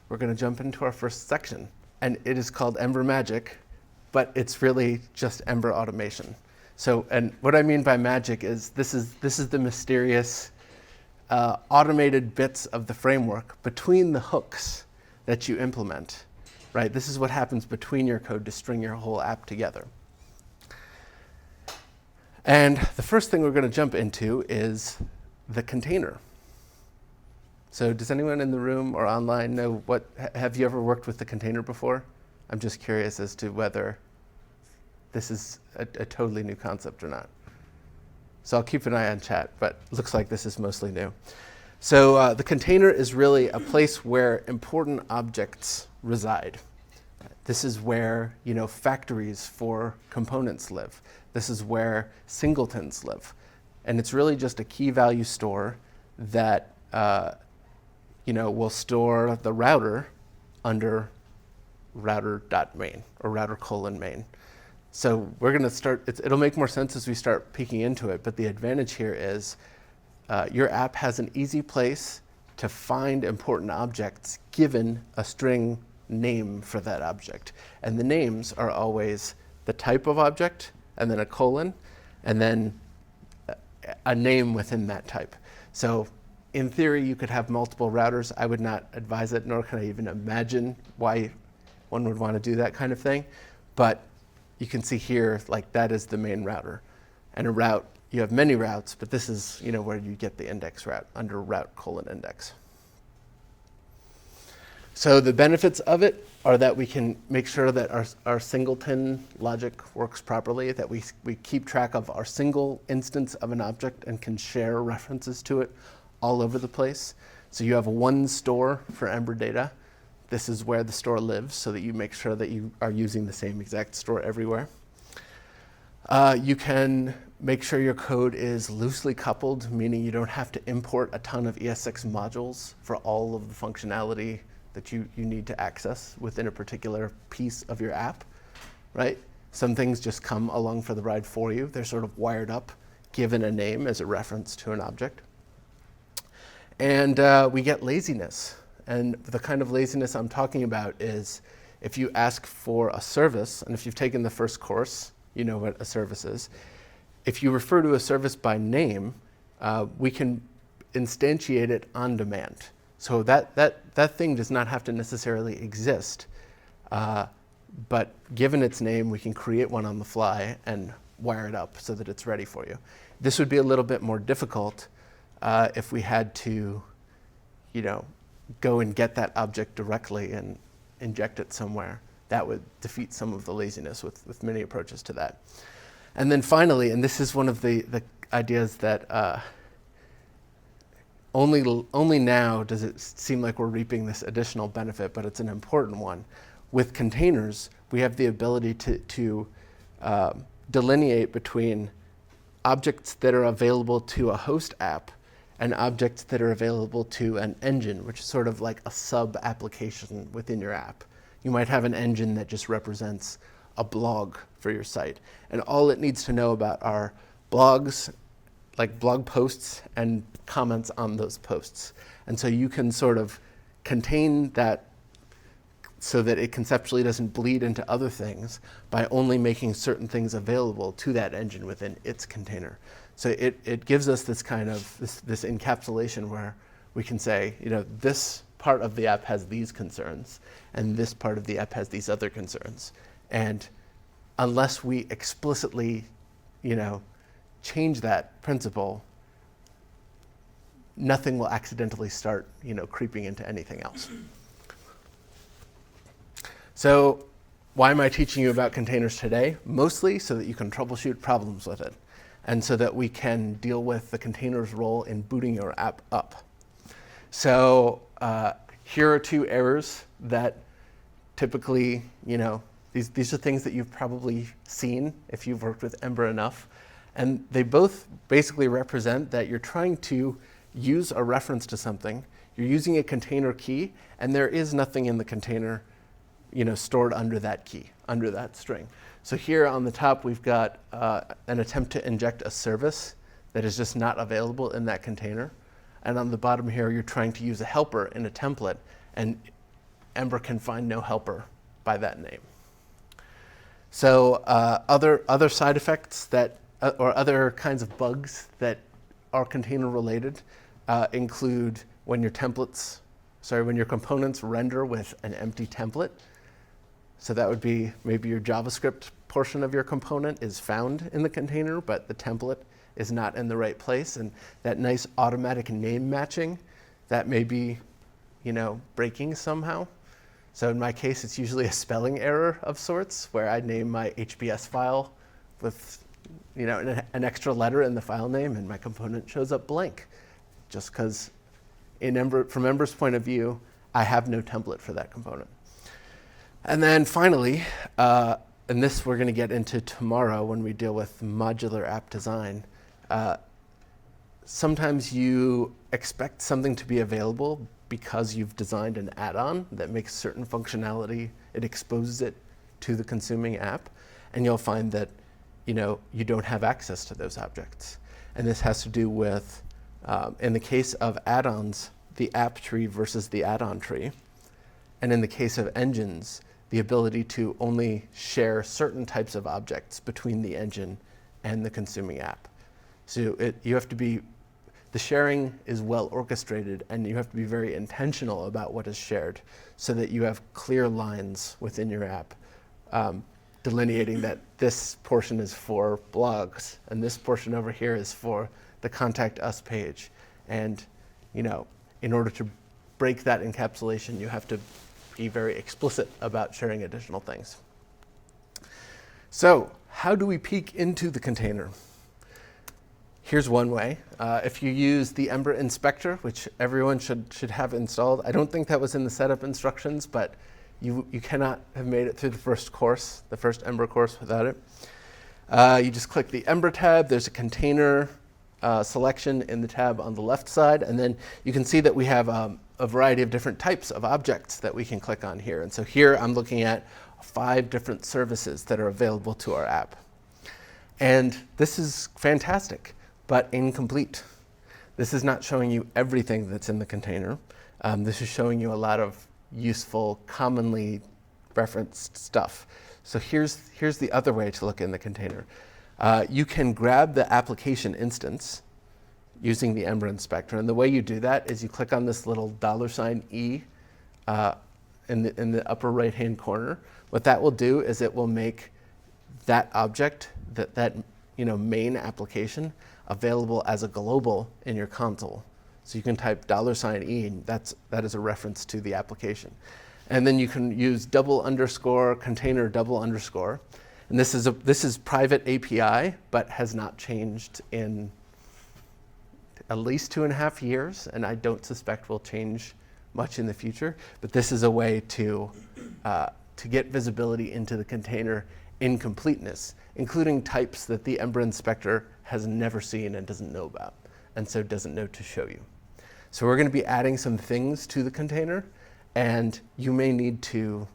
we're going to jump into our first section. And it is called Ember Magic, but it's really just Ember automation. So, and what I mean by magic is this is the mysterious automated bits of the framework between the hooks that you implement, right? This is what happens between your code to string your whole app together. And the first thing we're going to jump into is the container. So does anyone in the room or online know have you ever worked with the container before? I'm just curious as to whether this is a totally new concept or not. So I'll keep an eye on chat, but it looks like this is mostly new. So the container is really a place where important objects reside. This is where, factories for components live. This is where singletons live. And it's really just a key value store that will store the router under router.main or router:main. So we're going to start, it'll make more sense as we start peeking into it, but the advantage here is your app has an easy place to find important objects given a string name for that object. And the names are always the type of object, and then a colon, and then a name within that type. So in theory, you could have multiple routers. I would not advise it, nor can I even imagine why one would want to do that kind of thing. But you can see here, that is the main router. And a route, you have many routes, but this is where you get the index route under route:index. So the benefits of it are that we can make sure that our singleton logic works properly, that we keep track of our single instance of an object and can share references to it all over the place. So you have one store for Ember data. This is where the store lives, so that you make sure that you are using the same exact store everywhere. You can make sure your code is loosely coupled, meaning you don't have to import a ton of ES6 modules for all of the functionality that you need to access within a particular piece of your app, right? Some things just come along for the ride for you. They're sort of wired up, given a name as a reference to an object. And we get laziness. And the kind of laziness I'm talking about is if you ask for a service, and if you've taken the first course, you know what a service is. If you refer to a service by name, we can instantiate it on demand. So that thing does not have to necessarily exist, but given its name, we can create one on the fly and wire it up so that it's ready for you. This would be a little bit more difficult if we had to, go and get that object directly and inject it somewhere. That would defeat some of the laziness with many approaches to that. And then finally, and this is one of the ideas that only now does it seem like we're reaping this additional benefit, but it's an important one. With containers, we have the ability to delineate between objects that are available to a host app and objects that are available to an engine, which is sort of like a sub-application within your app. You might have an engine that just represents a blog for your site. And all it needs to know about are blogs, like blog posts and comments on those posts. And so you can sort of contain that so that it conceptually doesn't bleed into other things by only making certain things available to that engine within its container. So it gives us this kind of, this encapsulation where we can say, this part of the app has these concerns, and this part of the app has these other concerns. And unless we explicitly, change that principle, nothing will accidentally start, creeping into anything else. So why am I teaching you about containers today? Mostly so that you can troubleshoot problems with it, and so that we can deal with the container's role in booting your app up. So here are two errors that typically, these are things that you've probably seen if you've worked with Ember enough. And they both basically represent that you're trying to use a reference to something. You're using a container key, and there is nothing in the container stored under that key, under that string. So here on the top, we've got an attempt to inject a service that is just not available in that container. And on the bottom here, you're trying to use a helper in a template. And Ember can find no helper by that name. So other side effects that, or other kinds of bugs that are container related include when your components render with an empty template. So that would be maybe your JavaScript portion of your component is found in the container, but the template is not in the right place. And that nice automatic name matching, that may be, breaking somehow. So in my case, it's usually a spelling error of sorts, where I name my HBS file with an extra letter in the file name, and my component shows up blank, just because from Ember's point of view, I have no template for that component. And then finally, and this we're going to get into tomorrow when we deal with modular app design, sometimes you expect something to be available because you've designed an add-on that makes certain functionality, it exposes it to the consuming app, and you'll find that you don't have access to those objects. And this has to do with, in the case of add-ons, the app tree versus the add-on tree. And in the case of engines, the ability to only share certain types of objects between the engine and the consuming app. So the sharing is well orchestrated, and you have to be very intentional about what is shared so that you have clear lines within your app delineating that this portion is for blogs and this portion over here is for the Contact Us page. And in order to break that encapsulation, you have to be very explicit about sharing additional things. So how do we peek into the container? Here's one way. If you use the Ember inspector, which everyone should have installed, I don't think that was in the setup instructions, but you cannot have made it through the first course, the first Ember course, without it. You just click the Ember tab. There's a container selection in the tab on the left side, and then you can see that we have a variety of different types of objects that we can click on here. And so here I'm looking at 5 different services that are available to our app. And this is fantastic, but incomplete. This is not showing you everything that's in the container. This is showing you a lot of useful, commonly referenced stuff. So here's the other way to look in the container. You can grab the application instance using the Ember inspector. And the way you do that is you click on this little $E in the upper right-hand corner. What that will do is it will make that object, that main application, available as a global in your console. So you can type $E, and that is a reference to the application. And then you can use container $. And this is private API, but has not changed in at least 2.5 years, and I don't suspect will change much in the future. But this is a way to get visibility into the container incompleteness, including types that the Ember inspector has never seen and doesn't know about, and so doesn't know to show you. So we're going to be adding some things to the container, and you may need to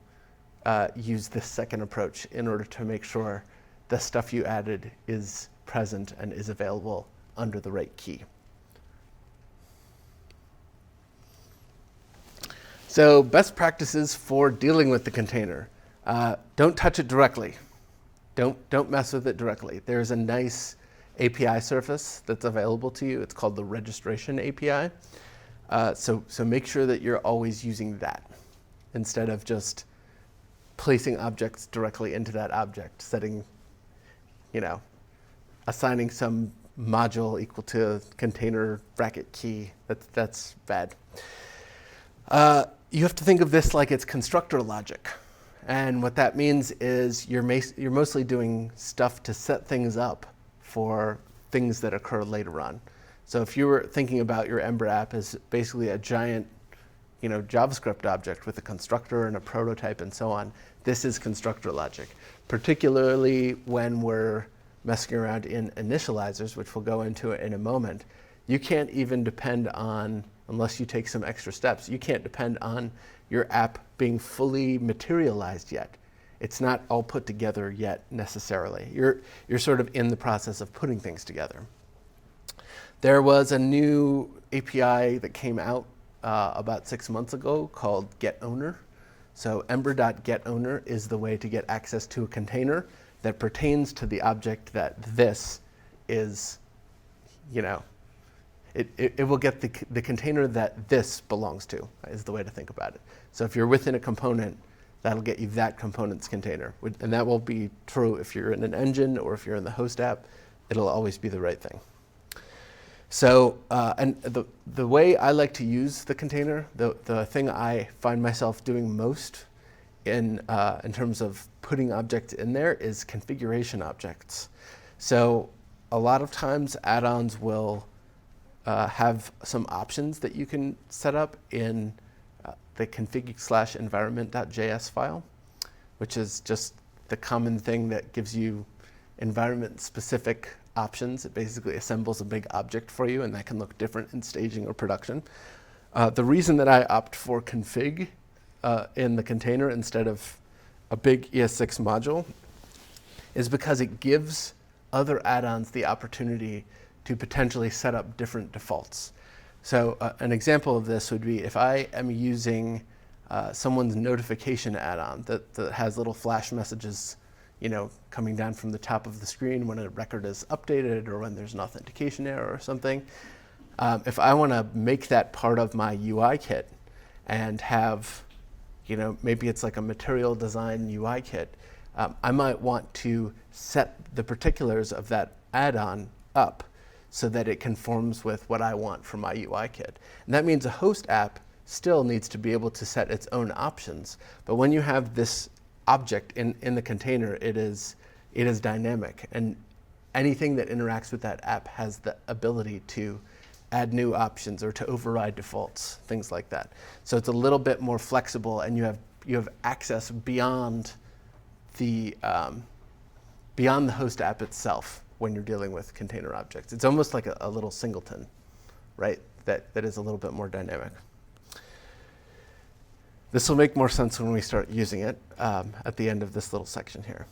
use this second approach in order to make sure the stuff you added is present and is available under the right key. So best practices for dealing with the container. Don't touch it directly. Don't mess with it directly. There's a nice API surface that's available to you. It's called the registration API. So make sure that you're always using that instead of just placing objects directly into that object, assigning some module equal to container bracket key. That's bad. You have to think of this like it's constructor logic. And what that means is you're mostly doing stuff to set things up for things that occur later on. So if you were thinking about your Ember app as basically a giant JavaScript object with a constructor and a prototype and so on, this is constructor logic, particularly when we're messing around in initializers, which we'll go into in a moment. You can't even depend on, unless you take some extra steps, you can't depend on your app being fully materialized yet. It's not all put together yet necessarily. You're sort of in the process of putting things together. There was a new API that came out about 6 months ago called GetOwner. So ember.getOwner is the way to get access to a container that pertains to the object that this is, it will get the container that this belongs to, is the way to think about it. So if you're within a component, that'll get you that component's container. And that will be true if you're in an engine or if you're in the host app. It'll always be the right thing. So, and the way I like to use the container, the thing I find myself doing most in terms of putting objects in there is configuration objects. So a lot of times add-ons will have some options that you can set up in the config/environment.js file, which is just the common thing that gives you environment-specific options. It basically assembles a big object for you, and that can look different in staging or production. The reason that I opt for config in the container instead of a big ES6 module is because it gives other add-ons the opportunity to potentially set up different defaults. So an example of this would be if I am using someone's notification add-on that has little flash messages coming down from the top of the screen when a record is updated or when there's an authentication error or something. If I want to make that part of my UI kit and have, maybe it's like a material design UI kit, I might want to set the particulars of that add-on up so that it conforms with what I want for my UI kit. And that means a host app still needs to be able to set its own options. But when you have this object in the container, it is dynamic, and anything that interacts with that app has the ability to add new options or to override defaults, things like that. So it's a little bit more flexible, and you have access beyond the host app itself when you're dealing with container objects. It's almost like a little singleton, right? That is a little bit more dynamic. This will make more sense when we start using it at the end of this little section here.